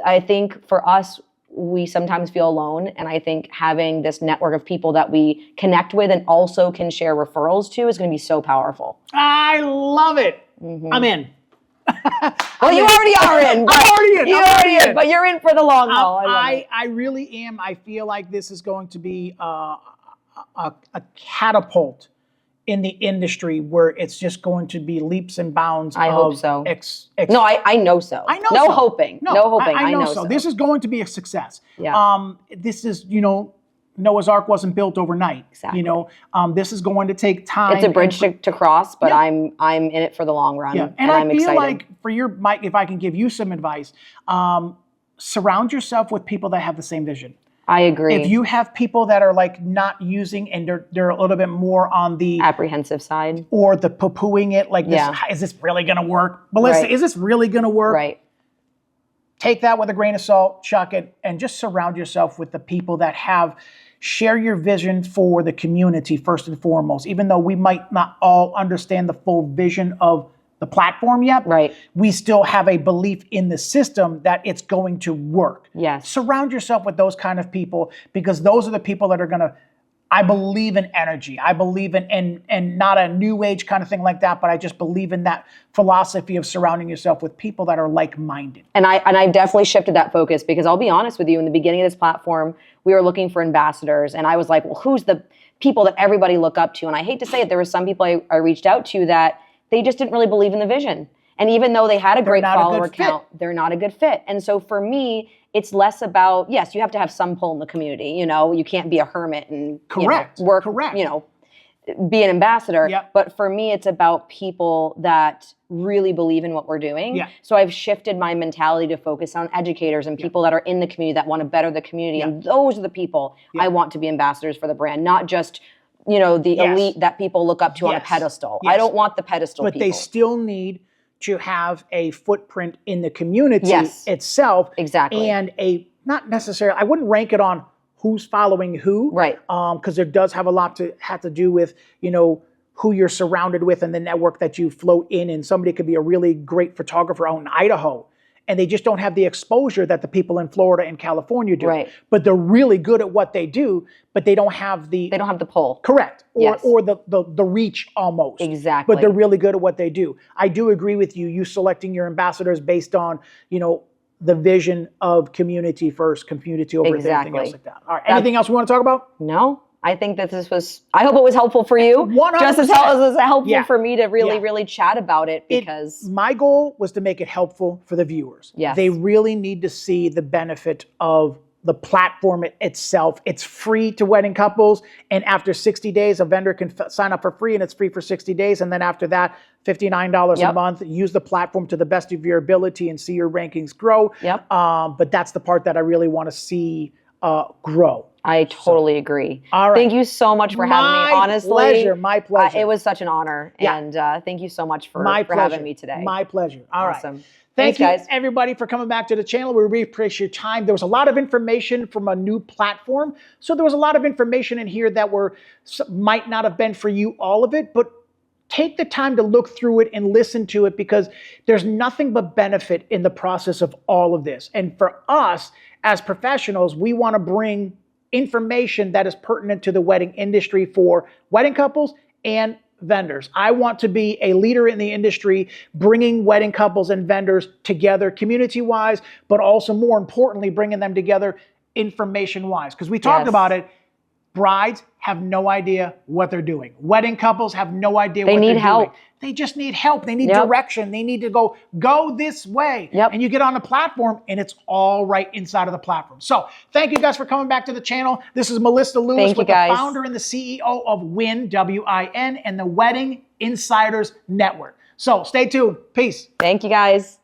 I think for us, we sometimes feel alone. And I think having this network of people that we connect with and also can share referrals to is going to be so powerful. I love it. I'm in. Well, you already are in. I'm already in. You're already in, but you're in for the long haul. I really am. I feel like this is going to be a catapult in the industry where it's just going to be leaps and bounds. I hope so. No, I know so. I know no so. Hoping. No hoping. I know so. This is going to be a success. Yeah. This is, Noah's Ark wasn't built overnight. Exactly. This is going to take time. It's a bridge to cross, but I'm in it for the long run. Yeah. And I I'm feel excited. like Mike, if I can give you some advice, surround yourself with people that have the same vision. I agree. If you have people that are like not using and they're a little bit more on the apprehensive side or the poo-pooing it, like this, is this really going to work? Melissa, is this really going to work? Right. Take that with a grain of salt, chuck it, and just surround yourself with the people that share your vision for the community first and foremost. Even though we might not all understand the full vision of the platform yet, we still have a belief in the system that it's going to work. Yes. Surround yourself with those kind of people, because those are the people that are going to, I believe in energy. I believe in not a new age kind of thing like that, but I just believe in that philosophy of surrounding yourself with people that are like-minded. And I've definitely shifted that focus, because I'll be honest with you, in the beginning of this platform, we were looking for ambassadors, and I was like, well, who's the people that everybody look up to? And I hate to say it, there were some people I reached out to that they just didn't really believe in the vision. And even though they had a great follower count, they're not a good fit. And so for me, it's less about, yes, you have to have some pull in the community. You know, you can't be a hermit and work, be an ambassador. But for me, it's about people that really believe in what we're doing. So I've shifted my mentality to focus on educators and people that are in the community that want to better the community. And those are the people I want to be ambassadors for the brand, not just the elite that people look up to on a pedestal. I don't want the pedestal people. But they still need to have a footprint in the community itself. Exactly. And not necessarily, I wouldn't rank it on who's following who. Because there does have a lot to do with, who you're surrounded with and the network that you float in. And somebody could be a really great photographer out in Idaho, and they just don't have the exposure that the people in Florida and California do. But they're really good at what they do, but they don't have the pull. Correct. Or the reach almost. Exactly. But they're really good at what they do. I do agree with you selecting your ambassadors based on, the vision of community first, community over anything else like that. All right. Anything else we want to talk about? No. I think that I hope it was helpful for you. 100%. Just as helpful for me to really chat about it, because my goal was to make it helpful for the viewers. They really need to see the benefit of the platform itself. It's free to wedding couples, and after 60 days, a vendor can sign up for free, and it's free for 60 days. And then after that, $59 a month. Use the platform to the best of your ability and see your rankings grow. But that's the part that I really want to see grow. I totally agree. All right. Thank you so much for having me. Honestly, my pleasure. It was such an honor, and thank you so much for having me today. My pleasure. All awesome. Right. Thank you, guys, everybody, for coming back to the channel. We really appreciate your time. There was a lot of information from a new platform, so there was a lot of information in here that might not have been for you, all of it, but take the time to look through it and listen to it, because there's nothing but benefit in the process of all of this. And for us as professionals, we want to bring information that is pertinent to the wedding industry for wedding couples and vendors. I want to be a leader in the industry, bringing wedding couples and vendors together community-wise, but also more importantly, bringing them together information-wise. Because we talked about it, brides have no idea what they're doing. Wedding couples have no idea what they're doing. They need help. They just need help. They need direction. They need to go this way. And you get on the platform, and it's all right inside of the platform. So thank you guys for coming back to the channel. This is Melissa Lewis, the founder and the CEO of WIN, W-I-N, and the Wedding Insiders Network. So stay tuned. Peace. Thank you, guys.